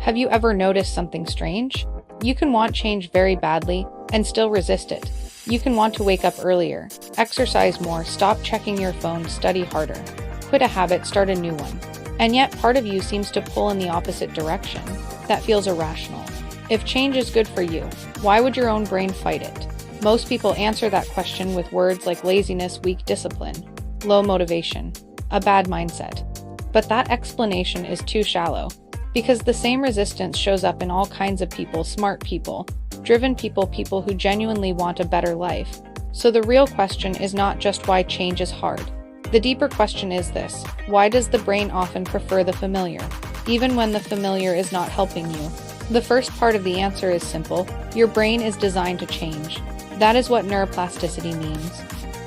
Have you ever noticed something strange? You can want change very badly and still resist it. You can want to wake up earlier, exercise more, stop checking your phone, study harder, quit a habit, start a new one. And yet part of you seems to pull in the opposite direction. That feels irrational. If change is good for you, why would your own brain fight it? Most people answer that question with words like laziness, weak discipline, low motivation, a bad mindset. But that explanation is too shallow, because the same resistance shows up in all kinds of people: smart people, driven people, people who genuinely want a better life. So the real question is not just why change is hard. The deeper question is this: why does the brain often prefer the familiar, even when the familiar is not helping you? The first part of the answer is simple: your brain is designed to change. That is what neuroplasticity means.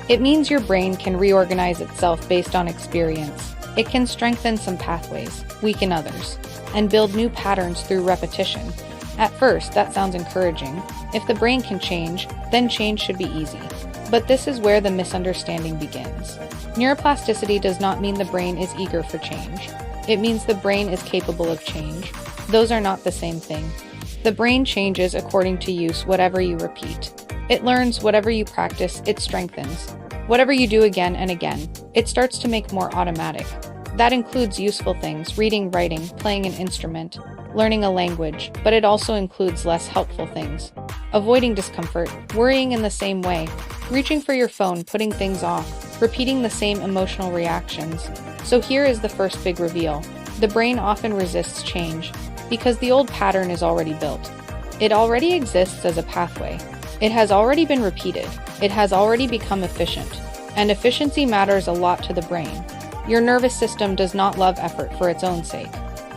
It means your brain can reorganize itself based on experience. It can strengthen some pathways, weaken others, and build new patterns through repetition. At first, that sounds encouraging. If the brain can change, then change should be easy. But this is where the misunderstanding begins. Neuroplasticity does not mean the brain is eager for change. It means the brain is capable of change. Those are not the same thing. The brain changes according to use. Whatever you repeat, it learns. Whatever you practice, it strengthens. Whatever you do again and again, it starts to make more automatic. That includes useful things: reading, writing, playing an instrument, learning a language, but it also includes less helpful things: avoiding discomfort, worrying in the same way, reaching for your phone, putting things off, repeating the same emotional reactions. So here is the first big reveal. The brain often resists change because the old pattern is already built. It already exists as a pathway. It has already been repeated. It has already become efficient. And efficiency matters a lot to the brain. Your nervous system does not love effort for its own sake.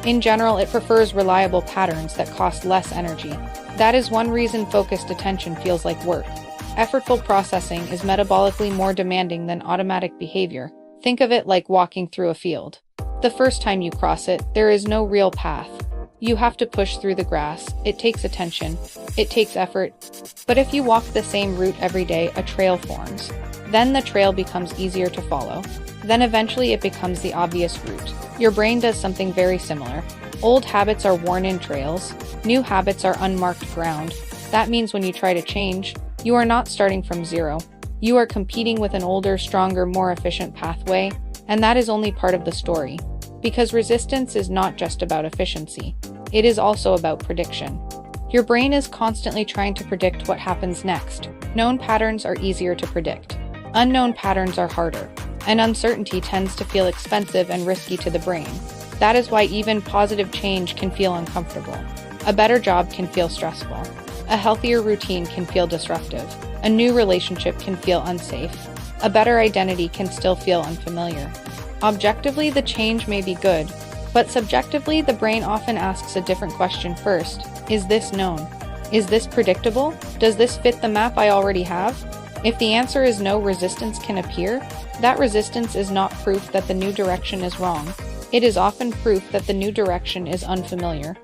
In general, it prefers reliable patterns that cost less energy. That is one reason focused attention feels like work. Effortful processing is metabolically more demanding than automatic behavior. Think of it like walking through a field. The first time you cross it, there is no real path. You have to push through the grass. It takes attention. It takes effort. But if you walk the same route every day, a trail forms. Then the trail becomes easier to follow. Then eventually it becomes the obvious route. Your brain does something very similar. Old habits are worn-in trails. New habits are unmarked ground. That means when you try to change, you are not starting from zero. You are competing with an older, stronger, more efficient pathway, and that is only part of the story. Because resistance is not just about efficiency. It is also about prediction. Your brain is constantly trying to predict what happens next. Known patterns are easier to predict. Unknown patterns are harder. And uncertainty tends to feel expensive and risky to the brain. That is why even positive change can feel uncomfortable. A better job can feel stressful. A healthier routine can feel disruptive. A new relationship can feel unsafe. A better identity can still feel unfamiliar. Objectively, the change may be good, but subjectively, the brain often asks a different question first. Is this known? Is this predictable? Does this fit the map I already have? If the answer is no, resistance can appear. That resistance is not proof that the new direction is wrong. It is often proof that the new direction is unfamiliar.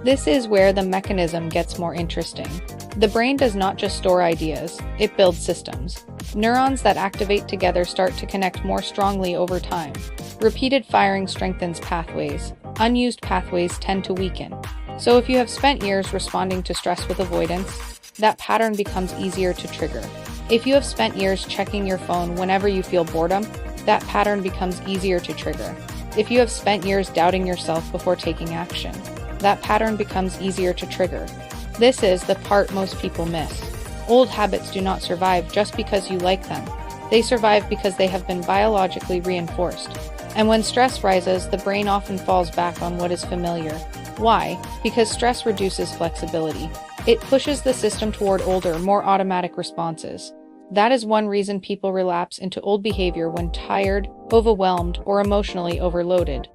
This is where the mechanism gets more interesting. The brain does not just store ideas, it builds systems. Neurons that activate together start to connect more strongly over time. Repeated firing strengthens pathways. Unused pathways tend to weaken. So if you have spent years responding to stress with avoidance, that pattern becomes easier to trigger. If you have spent years checking your phone whenever you feel boredom, that pattern becomes easier to trigger. If you have spent years doubting yourself before taking action, that pattern becomes easier to trigger. This is the part most people miss. Old habits do not survive just because you like them. They survive because they have been biologically reinforced. And when stress rises, the brain often falls back on what is familiar. Why? Because stress reduces flexibility. It pushes the system toward older, more automatic responses. That is one reason people relapse into old behavior when tired, overwhelmed, or emotionally overloaded.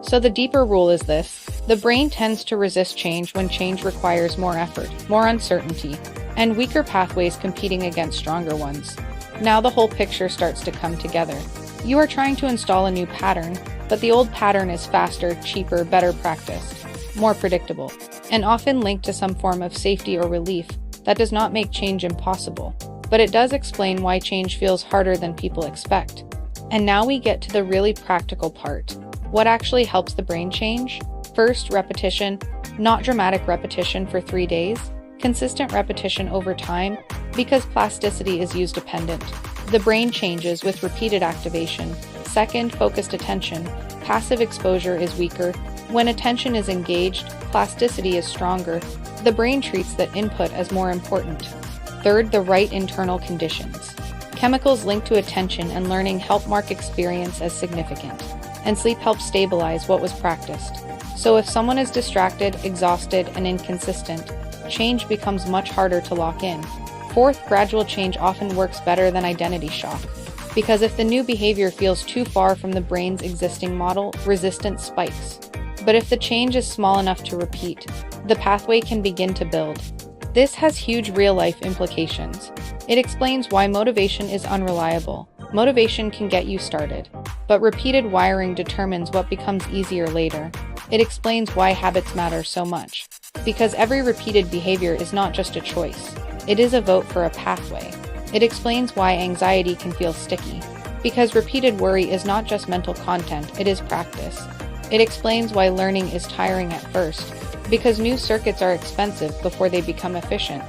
So the deeper rule is this: the brain tends to resist change when change requires more effort, more uncertainty, and weaker pathways competing against stronger ones. Now the whole picture starts to come together. You are trying to install a new pattern, but the old pattern is faster, cheaper, better practiced, more predictable, and often linked to some form of safety or relief. That does not make change impossible, but it does explain why change feels harder than people expect. And now we get to the really practical part. What actually helps the brain change? First, repetition. Not dramatic repetition for 3 days, consistent repetition over time, because plasticity is use dependent. The brain changes with repeated activation. Second, focused attention. Passive exposure is weaker. When attention is engaged, plasticity is stronger. The brain treats that input as more important. Third, the right internal conditions. Chemicals linked to attention and learning help mark experience as significant, and sleep helps stabilize what was practiced. So if someone is distracted, exhausted, and inconsistent, change becomes much harder to lock in. Fourth, gradual change often works better than identity shock, because if the new behavior feels too far from the brain's existing model, resistance spikes. But if the change is small enough to repeat, the pathway can begin to build. This has huge real-life implications. It explains why motivation is unreliable. Motivation can get you started, but repeated wiring determines what becomes easier later. It explains why habits matter so much, because every repeated behavior is not just a choice. It is a vote for a pathway. It explains why anxiety can feel sticky, because repeated worry is not just mental content, it is practice. It explains why learning is tiring at first, because new circuits are expensive before they become efficient.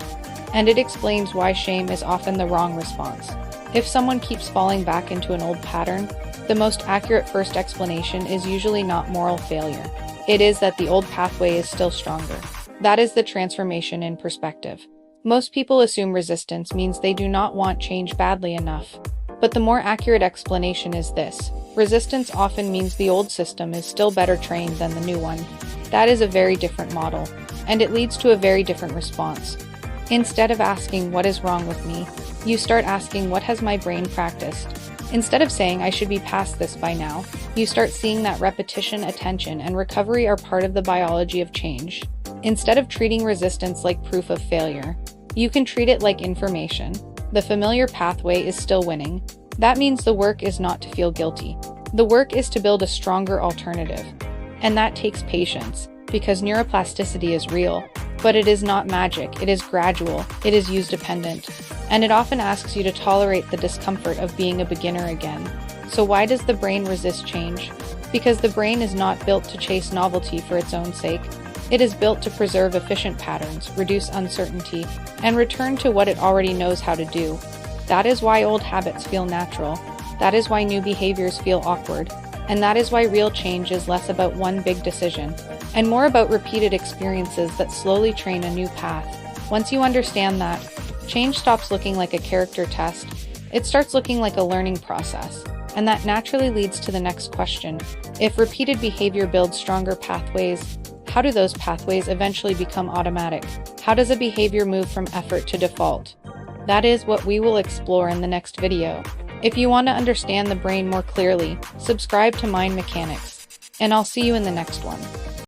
And it explains why shame is often the wrong response. If someone keeps falling back into an old pattern, the most accurate first explanation is usually not moral failure. It is that the old pathway is still stronger. That is the transformation in perspective. Most people assume resistance means they do not want change badly enough. But the more accurate explanation is this: resistance often means the old system is still better trained than the new one. That is a very different model, and it leads to a very different response. Instead of asking what is wrong with me, you start asking what has my brain practiced. Instead of saying I should be past this by now, you start seeing that repetition, attention, and recovery are part of the biology of change. Instead of treating resistance like proof of failure, you can treat it like information. The familiar pathway is still winning. That means the work is not to feel guilty. The work is to build a stronger alternative. And that takes patience, because neuroplasticity is real. But it is not magic, it is gradual, it is use dependent. And it often asks you to tolerate the discomfort of being a beginner again. So why does the brain resist change? Because the brain is not built to chase novelty for its own sake. It is built to preserve efficient patterns, reduce uncertainty, and return to what it already knows how to do. That is why old habits feel natural. That is why new behaviors feel awkward. And that is why real change is less about one big decision, and more about repeated experiences that slowly train a new path. Once you understand that, change stops looking like a character test. It starts looking like a learning process. And that naturally leads to the next question. If repeated behavior builds stronger pathways, how do those pathways eventually become automatic? How does a behavior move from effort to default? That is what we will explore in the next video. If you want to understand the brain more clearly, subscribe to Mind Mechanics, and I'll see you in the next one.